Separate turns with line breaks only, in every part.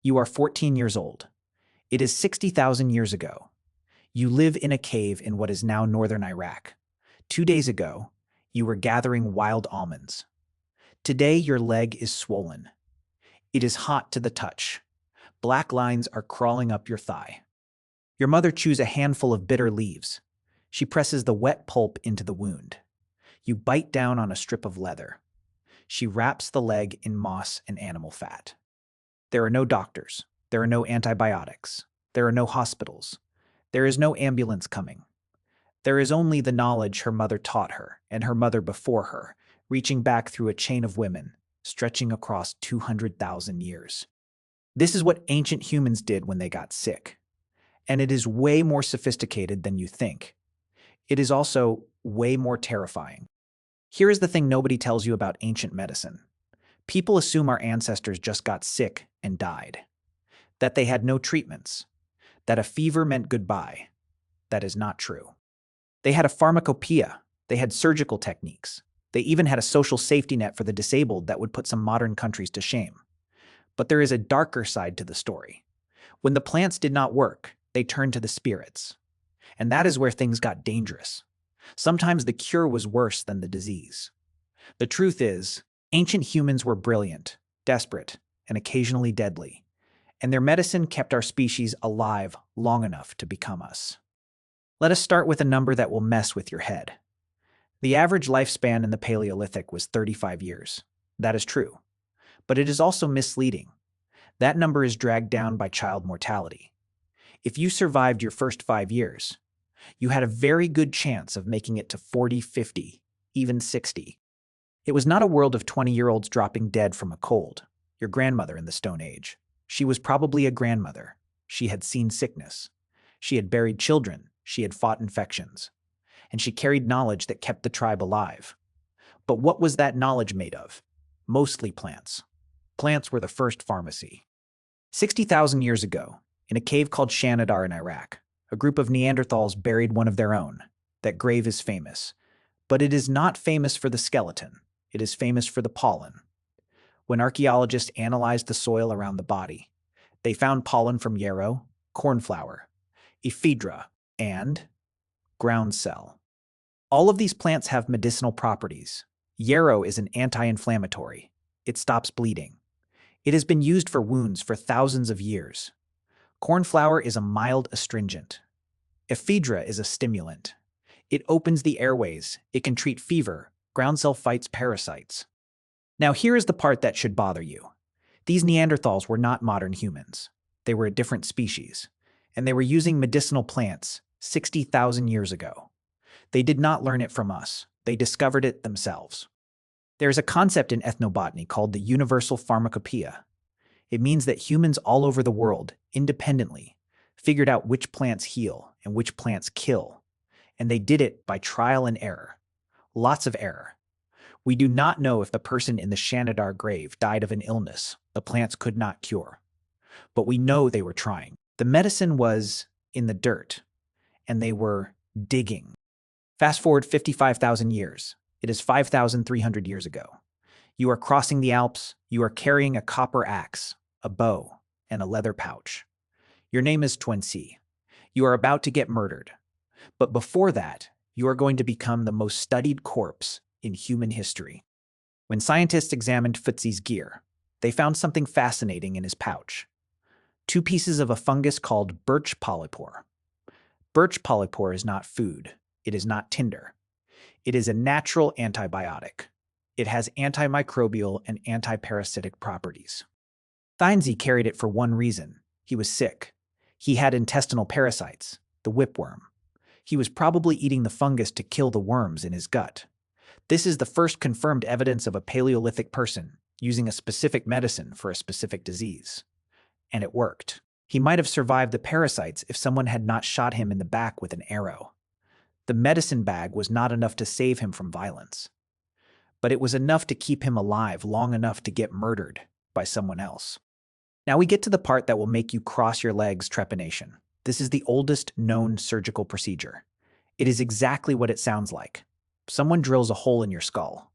You are 14 years old. It is 60,000 years ago. You live in a cave in what is now northern Iraq. 2 days ago, you were gathering wild almonds. Today, your leg is swollen. It is hot to the touch. Black lines are crawling up your thigh. Your mother chews a handful of bitter leaves. She presses the wet pulp into the wound. You bite down on a strip of leather. She wraps the leg in moss and animal fat. There are no doctors. There are no antibiotics. There are no hospitals. There is no ambulance coming. There is only the knowledge her mother taught her and her mother before her, reaching back through a chain of women, stretching across 200,000 years. This is what ancient humans did when they got sick. And it is way more sophisticated than you think. It is also way more terrifying. Here is the thing nobody tells you about ancient medicine. People assume our ancestors just got sick and died. That they had no treatments. That a fever meant goodbye. That is not true. They had a pharmacopoeia. They had surgical techniques. They even had a social safety net for the disabled that would put some modern countries to shame. But there is a darker side to the story. When the plants did not work, they turned to the spirits. And that is where things got dangerous. Sometimes the cure was worse than the disease. The truth is, ancient humans were brilliant, desperate, and occasionally deadly. And their medicine kept our species alive long enough to become us. Let us start with a number that will mess with your head. The average lifespan in the Paleolithic was 35 years. That is true. But it is also misleading. That number is dragged down by child mortality. If you survived your first 5 years, you had a very good chance of making it to 40, 50, even 60. It was not a world of 20-year-olds dropping dead from a cold. Your grandmother in the Stone Age. She was probably a grandmother. She had seen sickness. She had buried children. She had fought infections. And she carried knowledge that kept the tribe alive. But what was that knowledge made of? Mostly plants. Plants were the first pharmacy. 60,000 years ago, in a cave called Shanidar in Iraq, a group of Neanderthals buried one of their own. That grave is famous. But it is not famous for the skeleton. It is famous for the pollen. When archaeologists analyzed the soil around the body, they found pollen from yarrow, cornflower, ephedra, and groundsel. All of these plants have medicinal properties. Yarrow is an anti-inflammatory. It stops bleeding. It has been used for wounds for thousands of years. Cornflower is a mild astringent. Ephedra is a stimulant. It opens the airways. It can treat fever. Groundsel fights parasites. Now here is the part that should bother you. These Neanderthals were not modern humans. They were a different species. And they were using medicinal plants 60,000 years ago. They did not learn it from us. They discovered it themselves. There is a concept in ethnobotany called the universal pharmacopoeia. It means that humans all over the world, independently, figured out which plants heal and which plants kill. And they did it by trial and error. Lots of error. We do not know if the person in the Shanidar grave died of an illness the plants could not cure. But we know they were trying. The medicine was in the dirt, and they were digging. Fast forward 55,000 years. It is 5,300 years ago. You are crossing the Alps. You are carrying a copper axe, a bow, and a leather pouch. Your name is Ötzi. You are about to get murdered. But before that, you are going to become the most studied corpse in human history. When scientists examined Ötzi's gear, they found something fascinating in his pouch. 2 pieces of a fungus called birch polypore. Birch polypore is not food. It is not tinder. It is a natural antibiotic. It has antimicrobial and antiparasitic properties. Ötzi carried it for one reason. He was sick. He had intestinal parasites, the whipworm. He was probably eating the fungus to kill the worms in his gut. This is the first confirmed evidence of a Paleolithic person using a specific medicine for a specific disease. And it worked. He might have survived the parasites if someone had not shot him in the back with an arrow. The medicine bag was not enough to save him from violence. But it was enough to keep him alive long enough to get murdered by someone else. Now we get to the part that will make you cross your legs, trepanation. This is the oldest known surgical procedure. It is exactly what it sounds like. Someone drills a hole in your skull.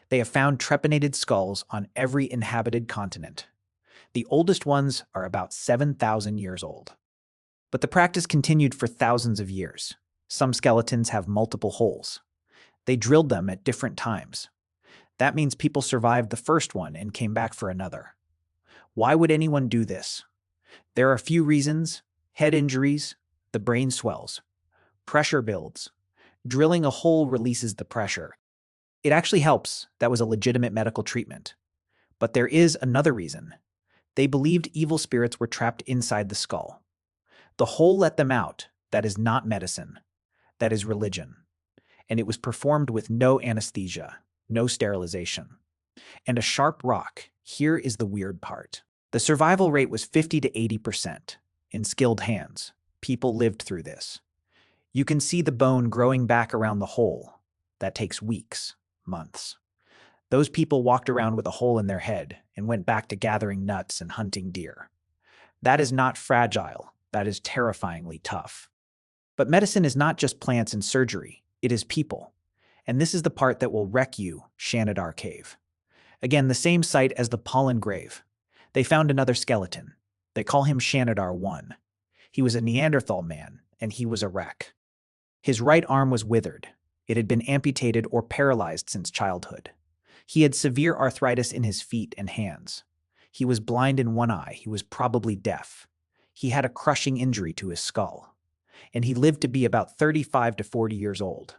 They have found trepanated skulls on every inhabited continent. The oldest ones are about 7,000 years old. But the practice continued for thousands of years. Some skeletons have multiple holes. They drilled them at different times. That means people survived the first one and came back for another. Why would anyone do this? There are a few reasons: head injuries, the brain swells, pressure builds. Drilling a hole releases the pressure. It actually helps. That was a legitimate medical treatment. But there is another reason. They believed evil spirits were trapped inside the skull. The hole let them out. That is not medicine. That is religion. And it was performed with no anesthesia, no sterilization, and a sharp rock. Here is the weird part. The survival rate was 50 to 80%. In skilled hands, people lived through this. You can see the bone growing back around the hole. That takes weeks, months. Those people walked around with a hole in their head and went back to gathering nuts and hunting deer. That is not fragile. That is terrifyingly tough. But medicine is not just plants and surgery. It is people. And this is the part that will wreck you, Shanidar Cave. Again, the same site as the Pollen Grave. They found another skeleton. They call him Shanidar I. He was a Neanderthal man, and he was a wreck. His right arm was withered. It had been amputated or paralyzed since childhood. He had severe arthritis in his feet and hands. He was blind in one eye. He was probably deaf. He had a crushing injury to his skull. And he lived to be about 35 to 40 years old.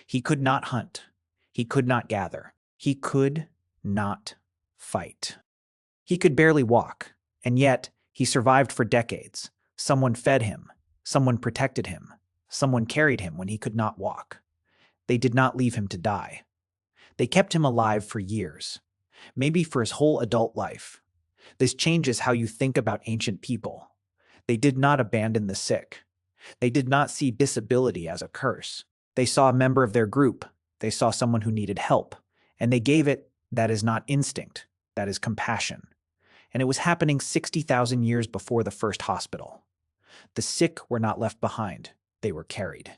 He could not hunt. He could not gather. He could not fight. He could barely walk, and yet he survived for decades. Someone fed him. Someone protected him. Someone carried him when he could not walk. They did not leave him to die. They kept him alive for years, maybe for his whole adult life. This changes how you think about ancient people. They did not abandon the sick. They did not see disability as a curse. They saw a member of their group. They saw someone who needed help, and they gave it. That is not instinct. That is compassion. And it was happening 60,000 years before the first hospital. The sick were not left behind. They were carried.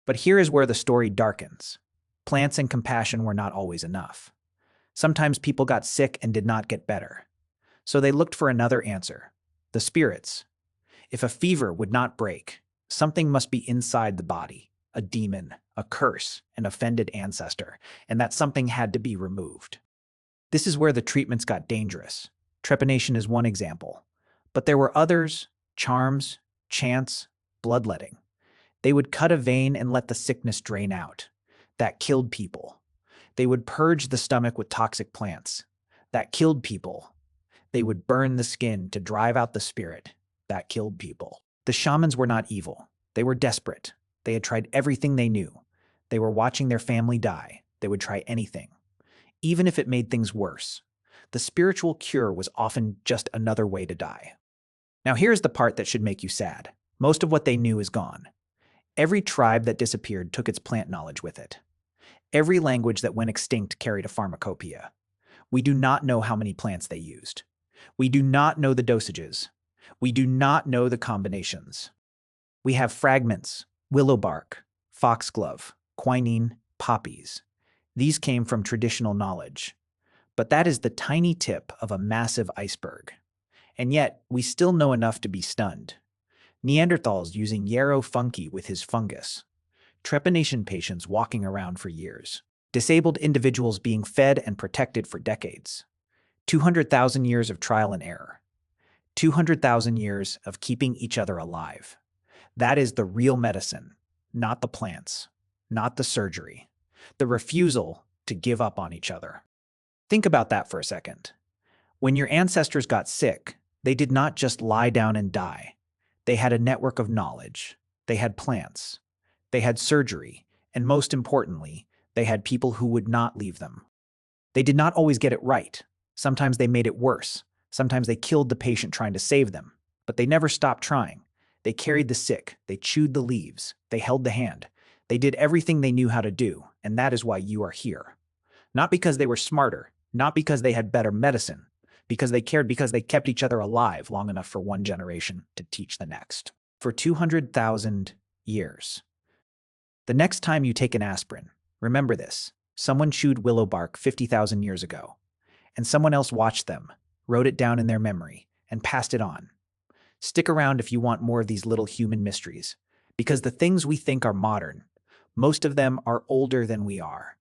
But here is where the story darkens. Plants and compassion were not always enough. Sometimes people got sick and did not get better. So they looked for another answer. The spirits. If a fever would not break, something must be inside the body. A demon, a curse, an offended ancestor, and that something had to be removed. This is where the treatments got dangerous. Trepanation is one example. But there were others: charms, chants, bloodletting. They would cut a vein and let the sickness drain out. That killed people. They would purge the stomach with toxic plants. That killed people. They would burn the skin to drive out the spirit. That killed people. The shamans were not evil. They were desperate. They had tried everything they knew. They were watching their family die. They would try anything, even if it made things worse. The spiritual cure was often just another way to die. Now here's the part that should make you sad. Most of what they knew is gone. Every tribe that disappeared took its plant knowledge with it. Every language that went extinct carried a pharmacopoeia. We do not know how many plants they used. We do not know the dosages. We do not know the combinations. We have fragments: willow bark, foxglove, quinine, poppies. These came from traditional knowledge. But that is the tiny tip of a massive iceberg. And yet, we still know enough to be stunned. Neanderthals using yarrow fungi with his fungus. Trepanation patients walking around for years. Disabled individuals being fed and protected for decades. 200,000 years of trial and error. 200,000 years of keeping each other alive. That is the real medicine, not the plants, not the surgery. The refusal to give up on each other. Think about that for a second. When your ancestors got sick, they did not just lie down and die. They had a network of knowledge. They had plants. They had surgery. And most importantly, they had people who would not leave them. They did not always get it right. Sometimes they made it worse. Sometimes they killed the patient trying to save them. But they never stopped trying. They carried the sick. They chewed the leaves. They held the hand. They did everything they knew how to do. And that is why you are here. Not because they were smarter. Not because they had better medicine. Because they cared, because they kept each other alive long enough for one generation to teach the next. For 200,000 years. The next time you take an aspirin, remember this. Someone chewed willow bark 50,000 years ago. And someone else watched them. wrote it down in their memory, and passed it on. Stick around if you want more of these little human mysteries, because the things we think are modern, most of them are older than we are.